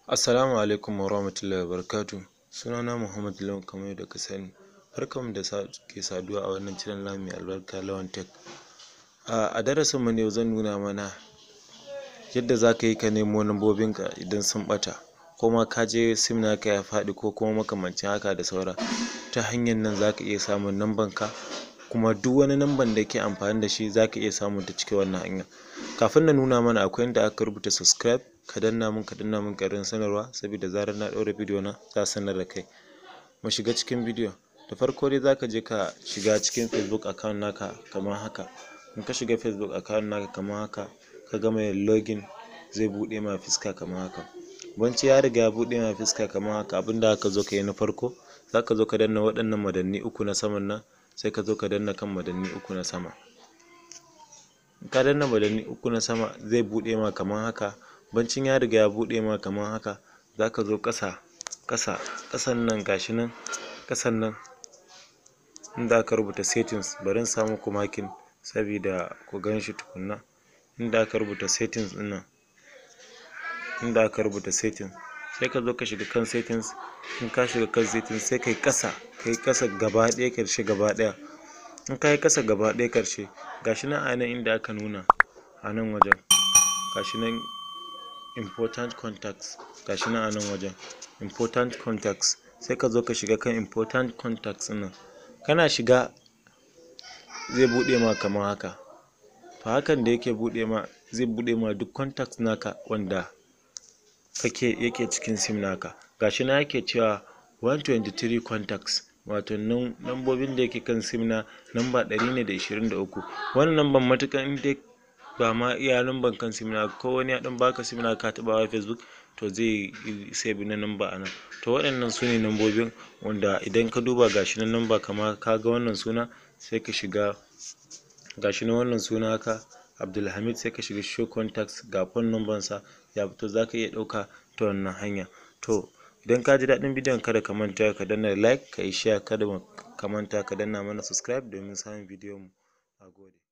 Assalamu alaikum wa rahmatullahi wa barakatuh. Sunana Muhammad Lawan kamar yadda ka sani. Barkanmu da ke saduwa a wannan channel namu mai albarka Lawan Tech. A darasin mu ne zan nuna mana yadda za ka yi ka nemo lambobinka idan sun ɓata, ko ma ka je sim naka ya faɗi ko kuma makamancin haka da saura. Ta hanyar nan za ka iya samun lambanka, kuma duk wani lamban da ke amfani da shi za ka iya samun ta cikin wannan hanya. Kafin na nuna mana, akwai inda aka rubuta subscribe, ka danna mun ƙarfin sanarwa, saboda zarar na ɗaura bidiyo na za a sanar da kai. Mu shiga cikin bidiyo. Da farko dai za ka je ka shiga cikin Facebook account naka kamar haka. In ka shiga Facebook account naka kamar haka, ka gama yin login, zai buɗe ma fuska kamar haka. Banci ya riga ya buɗe ma fuska kamar haka, abinda aka zo ka yi na farko, za ka zo ka danna waɗannan madanni uku na saman nan, sai ka zo ka danna kan madanni uku na sama. In ka danna madanni uku na sama, zai buɗe ma kamar haka. Bancin ya riga ya buɗe ma kamar haka, za ka zo ƙasan nan, gashi nan ƙasan nan inda aka rubuta settings. Bari in sa muku makin saboda ku gan shi tukunna. Inda aka rubuta settings ɗin nan, inda aka rubuta settings, sai ka zo ka shiga kan settings. In ka shiga kan settings, sai kai ƙasa gaba ɗaya, ƙarshe gaba ɗaya. In ka yi ƙasa gaba ɗaya ƙarshe, gashi nan a nan inda aka nuna a nan wajen, gashi nan important contacts, gashi nan a nan wajen important contacts, sai ka zo ka shiga kan important contacts ɗin nan. Kana shiga zai buɗe ma kamar haka. To hakan da yake buɗe ma, zai buɗe ma duk contacts naka wanda yake cikin sim naka. Gashi nan yake cewa 123 contacts, wato lambobin da yake kan sim na namba 123. Wannan lamban matuƙan in dai ba ma iya lamban kan sim na, ko wani ya ɗan baka sim na ka taɓa wa Facebook, to zai save na namba a nan. To waɗannan su ne lambobin wanda idan ka duba gashi nan namba kamar ka ga wannan suna, sai ka shiga, gashi nan wannan suna haka Abdulhamid, sai ka shiga show contacts, ga phone number sa ya fito, za ka iya ɗauka ta wannan hanya. To idan ka ji daɗin bidiyon, kada ka manta ka danna like, ka yi share, kada ka manta ka danna mana subscribe domin samun bidiyon mu. A gode.